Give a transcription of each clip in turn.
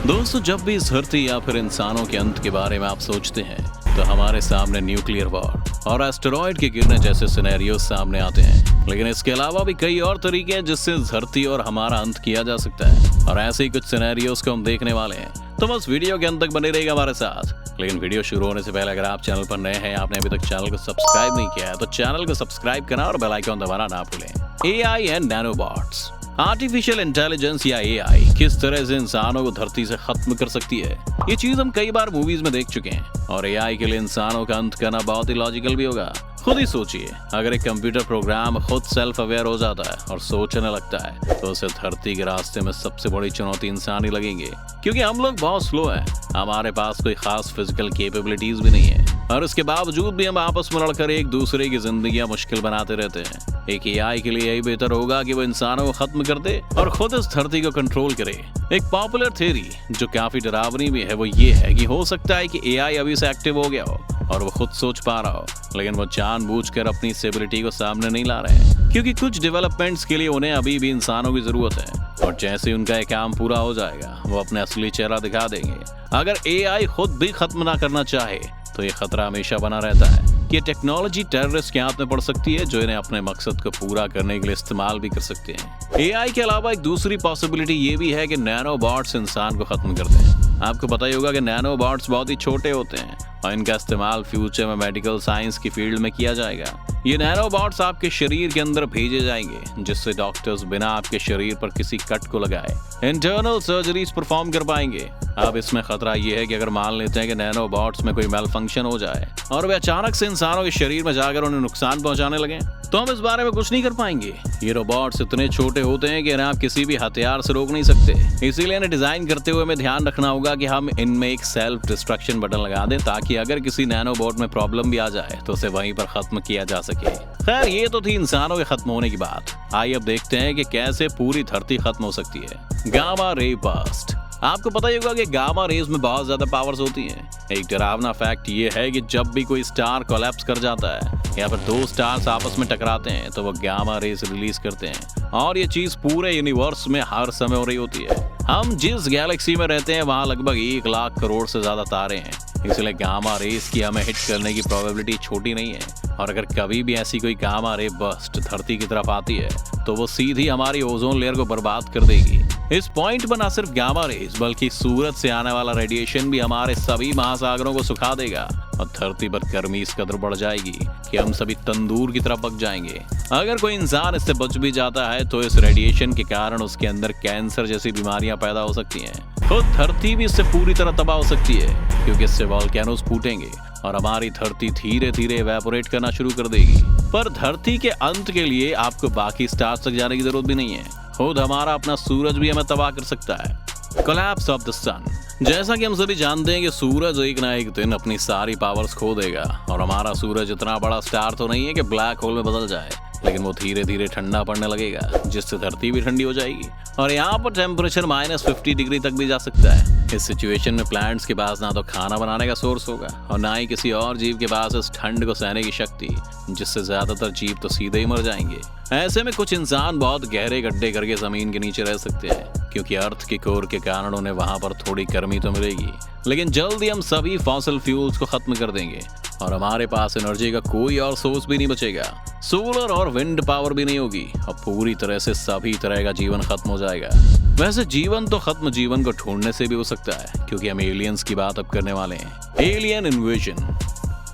दोस्तों, जब भी इस धरती या फिर इंसानों के अंत के बारे में आप सोचते हैं तो हमारे सामने न्यूक्लियर वॉर और एस्टेरॉयड के गिरने जैसे सिनेरियो सामने आते हैं। लेकिन इसके अलावा भी कई और तरीके हैं जिससे इस धरती और हमारा अंत किया जा सकता है, और ऐसे ही कुछ सिनेरियोस को हम देखने वाले हैं। तो बस वीडियो के अंत तक बने रहेगा हमारे साथ। लेकिन वीडियो शुरू होने से पहले अगर आप चैनल पर नए हैं, आपने अभी तक चैनल को सब्सक्राइब नहीं किया है, तो चैनल को सब्सक्राइब करना और बेल आइकन दबाना ना भूलें। AI and nanobots. Artificial intelligence या एआई किस तरह से इंसानों को धरती से खत्म कर सकती है, ये चीज हम कई बार मूवीज में देख चुके हैं। और एआई के लिए इंसानों का अंत करना बहुत ही लॉजिकल भी होगा। खुद ही सोचिए, अगर एक कंप्यूटर प्रोग्राम खुद सेल्फ अवेयर हो जाता है और सोचने लगता है तो उसे धरती के रास्ते में सबसे बड़ी चुनौती इंसान ही लगेंगे, क्योंकि हम लोग बहुत स्लो हैं। हमारे पास कोई खास फिजिकल कैपेबिलिटीज भी नहीं है, और इसके बावजूद भी हम आपस में लड़कर एक दूसरे की जिंदगियां मुश्किल बनाते रहते हैं। एक एआई के लिए यही बेहतर होगा कि वो इंसानों को खत्म कर दे और खुद इस धरती को कंट्रोल करे। एक पॉपुलर थ्योरी जो काफी डरावनी भी है वो ये है कि हो सकता है कि एआई अभी से एक्टिव हो गया हो और वो खुद सोच पा रहा हो, लेकिन वो जानबूझकर अपनी स्टेबिलिटी को सामने नहीं ला रहे हैं, क्योंकि कुछ डेवलपमेंट्स के लिए उन्हें अभी भी इंसानों की जरूरत है। और जैसे ही उनका ये काम पूरा हो जाएगा वो अपने असली चेहरा दिखा देंगे। अगर एआई खुद भी खत्म ना करना चाहे तो ये खतरा हमेशा बना रहता है कि टेक्नोलॉजी टेररिस्ट के हाथ में पड़ सकती है, जो इन्हें अपने मकसद को पूरा करने के लिए इस्तेमाल भी कर सकते हैं। एआई के अलावा एक दूसरी पॉसिबिलिटी ये भी है कि नैनोबॉट्स इंसान को खत्म कर दें। आपको पता ही होगा कि नैनोबॉट्स बहुत ही छोटे होते हैं और इनका इस्तेमाल फ्यूचर में मेडिकल साइंस की फील्ड में किया जाएगा। ये नैनोबॉट्स आपके शरीर के अंदर भेजे जाएंगे, जिससे डॉक्टर्स बिना आपके शरीर पर किसी कट को लगाए इंटरनल सर्जरीज परफॉर्म कर पाएंगे। अब इसमें खतरा ये है कि अगर मान लेते हैं कि नैनोबॉट्स में कोई मेल फंक्शन हो जाए और वे अचानक से इंसानों के शरीर में जाकर उन्हें नुकसान पहुंचाने लगे, तो हम इस बारे में कुछ नहीं कर पाएंगे। ये रोबोट्स इतने छोटे होते हैं कि इन्हें आप किसी भी हथियार से रोक नहीं सकते। इसीलिए इन्हें डिजाइन करते हुए हमें ध्यान रखना होगा कि हम इनमें एक सेल्फ डिस्ट्रक्शन बटन लगा दें, ताकि अगर किसी नैनोबॉट में प्रॉब्लम भी आ जाए तो उसे वहीं पर खत्म किया जा सके। खैर, ये तो थी इंसानों के खत्म होने की बात। आइए अब देखते हैं कि कैसे पूरी धरती खत्म हो सकती है। Gamma ray burst. आपको पता ही होगा कि गामा रेज में बहुत ज्यादा पावर्स होती हैं। एक डरावना फैक्ट ये है कि जब भी कोई स्टार कोलैप्स कर जाता है या फिर दो स्टार्स आपस में टकराते हैं तो वो गामा रेज रिलीज करते हैं, और ये चीज पूरे यूनिवर्स में हर समय हो रही होती है। हम जिस गैलेक्सी में रहते हैं वहाँ लगभग 1 लाख करोड़ से ज्यादा तारे हैं, इसलिए गामा रेज की हमें हिट करने की प्रोबेबिलिटी छोटी नहीं है। और अगर कभी भी ऐसी कोई गामा रे बर्स्ट धरती की तरफ आती है तो वो सीधी हमारी ओजोन लेयर को बर्बाद कर देगी। इस पॉइंट पर न सिर्फ गामा रेज बल्कि सूरज से आने वाला रेडिएशन भी हमारे सभी महासागरों को सुखा देगा, और धरती पर गर्मी इस कदर बढ़ जाएगी कि हम सभी तंदूर की तरफ पक जाएंगे। अगर कोई इंसान इससे बच भी जाता है तो इस रेडिएशन के कारण उसके अंदर कैंसर जैसी बीमारियां पैदा हो सकती हैं। तो धरती भी इससे पूरी तरह तबाह हो सकती है, क्योंकि इससे वॉल्केनोस फूटेंगे और हमारी धरती धीरे धीरे इवेपोरेट करना शुरू कर देगी। पर धरती के अंत के लिए आपको बाकी स्टार्स तक जाने की जरूरत भी नहीं है। खुद हमारा अपना सूरज भी हमें तबाह कर सकता है। कोलैप्स ऑफ द सन। जैसा कि हम सभी जानते हैं कि सूरज एक ना एक दिन अपनी सारी पावर्स खो देगा, और हमारा सूरज इतना बड़ा स्टार तो नहीं है कि ब्लैक होल में बदल जाए, लेकिन वो धीरे धीरे ठंडा पड़ने लगेगा, जिससे धरती भी ठंडी हो जाएगी और यहाँ पर टेम्परेचर -50 डिग्री तक भी जा सकता है। इस सिचुएशन में प्लांट्स के पास ना तो खाना बनाने का सोर्स होगा और ना ही किसी और जीव के पास इस ठंड को सहने की शक्ति, जिससे ज्यादातर जीव तो सीधे ही मर जाएंगे। ऐसे में कुछ इंसान बहुत गहरे गड्ढे करके जमीन के नीचे रह सकते हैं, क्योंकि अर्थ के कोर के कारण उन्हें वहां पर थोड़ी गर्मी तो मिलेगी। लेकिन जल्दी हम सभी फॉसिल फ्यूल्स को खत्म कर देंगे और हमारे पास एनर्जी का कोई और सोर्स भी नहीं बचेगा। सोलर और विंड पावर भी नहीं होगी और पूरी तरह से सभी तरह का जीवन खत्म हो जाएगा। वैसे जीवन तो खत्म जीवन को ढूंढने से भी हो सकता है, क्योंकि हम एलियंस की बात अब करने वाले हैं। Alien invasion.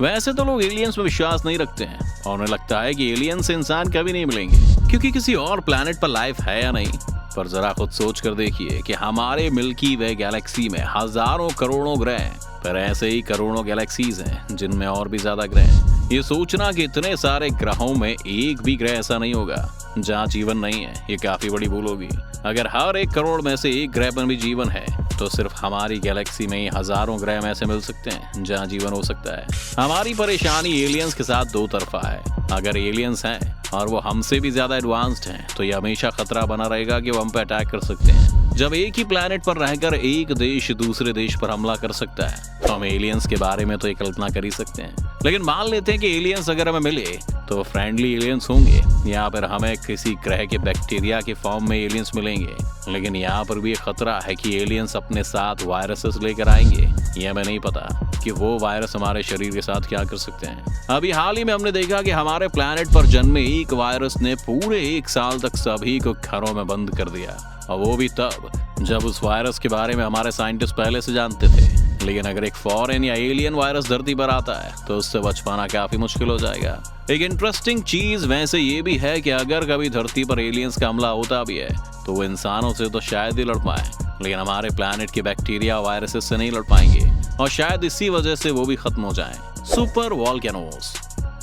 वैसे तो लोग एलियंस में विश्वास नहीं रखते हैं और उन्हें लगता है कि एलियंस से इंसान कभी नहीं मिलेंगे, क्योंकि किसी और प्लैनेट पर लाइफ है या नहीं। पर जरा खुद सोच कर देखिए कि हमारे मिल्की वे गैलेक्सी में हजारों करोड़ों ग्रह हैं, पर ऐसे ही करोड़ों गैलेक्सीज हैं जिनमें और भी ज्यादा ग्रह हैं। ये सोचना कि इतने सारे ग्रहों में एक भी ग्रह ऐसा नहीं होगा जहाँ जीवन नहीं है, ये काफी बड़ी भूल होगी। अगर हर 1 करोड़ में से एक ग्रह पर भी जीवन है तो सिर्फ हमारी गैलेक्सी में ही हजारों ग्रह ऐसे मिल सकते हैं जहाँ जीवन हो सकता है। हमारी परेशानी एलियंस के साथ दो तरफा है। अगर एलियंस हैं और वो हमसे भी ज्यादा एडवांस्ड हैं तो ये हमेशा खतरा बना रहेगा कि वो हम पे अटैक कर सकते हैं। जब एक ही प्लेनेट पर रहकर एक देश दूसरे देश पर हमला कर सकता है तो हम एलियंस के बारे में तो ये कल्पना कर ही सकते हैं। लेकिन मान लेते हैं कि एलियंस अगर हमें मिले तो वो फ्रेंडली एलियंस होंगे या फिर हमें किसी ग्रह के बैक्टीरिया के फॉर्म में एलियंस मिलेंगे। लेकिन यहाँ पर भी खतरा है कि एलियंस अपने साथ वायरसेस लेकर आएंगे। ये हमें नहीं पता कि वो वायरस हमारे शरीर के साथ क्या कर सकते हैं। अभी हाल ही में हमने देखा कि हमारे प्लेनेट पर जन्मे एक वायरस ने पूरे 1 साल तक सभी को घरों में बंद कर दिया, और वो भी तब जब उस वायरस के बारे में हमारे साइंटिस्ट पहले से जानते थे। लेकिन अगर एक फॉरेन या एलियन वायरस धरती पर आता है तो उससे बच पाना काफी मुश्किल हो जाएगा। एक इंटरेस्टिंग चीज वैसे ये भी है कि अगर कभी धरती पर एलियंस का हमला होता भी है तो वो इंसानों से तो शायद ही लड़ पाए, लेकिन हमारे प्लैनेट के बैक्टीरिया वायरसेस से नहीं लड़ पाएंगे, और शायद इसी वजह से वो भी खत्म हो जाएं। Super volcanoes.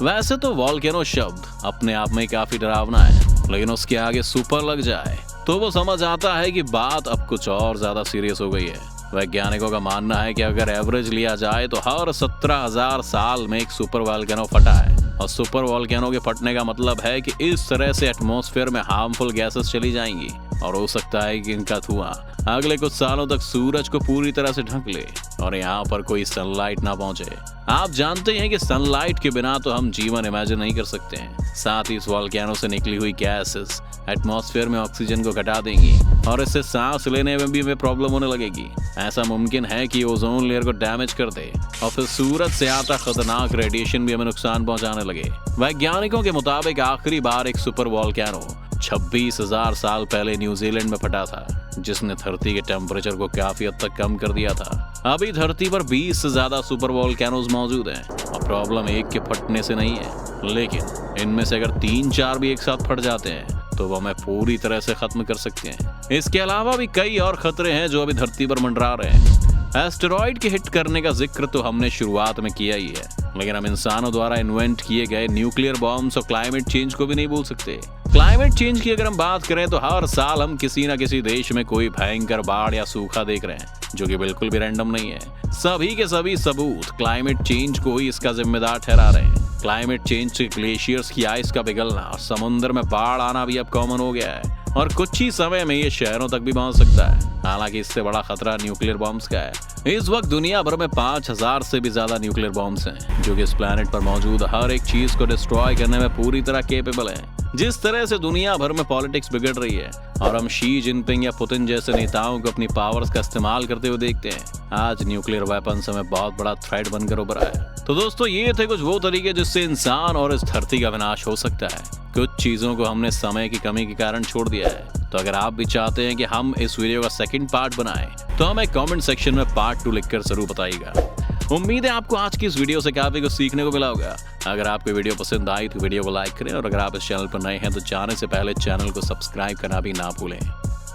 वैसे तो वॉल्केनो शब्द अपने आप में काफी डरावना है, लेकिन उसके आगे सुपर लग जाए तो वो समझ आता है कि बात अब कुछ और ज्यादा सीरियस हो गई है। वैज्ञानिकों का मानना है कि अगर एवरेज लिया जाए तो हर 17,000 साल में एक सुपर वॉल्केनो फटा है, और सुपर वॉल्केनो के फटने का मतलब है कि इस तरह से एटमॉस्फेयर में हार्मफुल गैसेस चली जाएंगी, और हो सकता है कि इनका धुआं अगले कुछ सालों तक सूरज को पूरी तरह से ढक ले और यहाँ पर कोई सनलाइट ना पहुंचे। आप जानते हैं कि सनलाइट के बिना तो हम जीवन इमेजिन नहीं कर सकते हैं। साथ ही इस वॉल्केनो से निकली हुई गैसेस एटमॉस्फेयर में ऑक्सीजन को घटा देंगी और इससे सांस लेने में भी हमें प्रॉब्लम होने लगेगी। ऐसा मुमकिन है कि ओजोन लेयर को डैमेज कर दे और फिर सूरज से आता खतरनाक रेडिएशन भी हमें नुकसान पहुंचाने लगे। वैज्ञानिकों के मुताबिक आखिरी बार एक सुपर वॉल्केनो 26,000 साल पहले न्यूजीलैंड में फटा था, जिसने धरती के टेम्परेचर को काफी हद तक कम कर दिया था। अभी धरती पर 20 से ज्यादा सुपर वॉल्केनोज मौजूद हैं, और प्रॉब्लम एक के फटने से नहीं है, लेकिन इनमें से अगर 3-4 भी एक साथ फट जाते हैं तो वो हमें पूरी तरह से खत्म कर सकते हैं। इसके अलावा भी कई और खतरे हैं जो अभी धरती पर मंडरा रहे हैं। एस्टेरॉइड के हिट करने का जिक्र तो हमने शुरुआत में किया ही है, लेकिन हम इंसानों द्वारा इन्वेंट किए गए न्यूक्लियर बॉम्ब्स और क्लाइमेट चेंज को भी नहीं भूल सकते। क्लाइमेट चेंज की अगर हम बात करें तो हर साल हम किसी न किसी देश में कोई भयंकर बाढ़ या सूखा देख रहे हैं, जो कि बिल्कुल भी रैंडम नहीं है। सभी के सभी सबूत क्लाइमेट चेंज को ही इसका जिम्मेदार ठहरा रहे हैं। क्लाइमेट चेंज से ग्लेशियर्स की आइस का पिघलना और समुद्र में बाढ़ आना भी अब कॉमन हो गया है, और कुछ ही समय में ये शहरों तक भी पहुंच सकता है। हालांकि इससे बड़ा खतरा न्यूक्लियर बॉम्ब्स का है। इस वक्त दुनिया भर में 5,000 से भी ज्यादा न्यूक्लियर बॉम्ब्स हैं, जो कि इस प्लेनेट पर मौजूद हर एक चीज को डिस्ट्रॉय करने में पूरी तरह केपेबल हैं। जिस तरह से दुनिया भर में पॉलिटिक्स बिगड़ रही है और हम शी जिनपिंग या पुतिन जैसे नेताओं को अपनी पावर्स का इस्तेमाल करते हुए देखते हैं, आज न्यूक्लियर वेपन्स हमें बहुत बड़ा थ्रेट बनकर उभरा है। तो दोस्तों, ये थे कुछ वो तरीके जिससे इंसान और इस धरती का विनाश हो सकता है। कुछ चीजों को हमने समय की कमी के कारण छोड़ दिया है। तो अगर आप भी चाहते हैं कि हम इस वीडियो का सेकंड पार्ट बनाएं, तो हमें कमेंट सेक्शन में पार्ट 2 लिखकर जरूर बताइएगा। उम्मीद है आपको आज की इस वीडियो से काफी कुछ सीखने को मिला होगा। अगर आपको वीडियो पसंद आई तो वीडियो को लाइक करें, और अगर आप इस चैनल पर नए हैं तो जाने से पहले चैनल को सब्सक्राइब करना भी ना भूलें।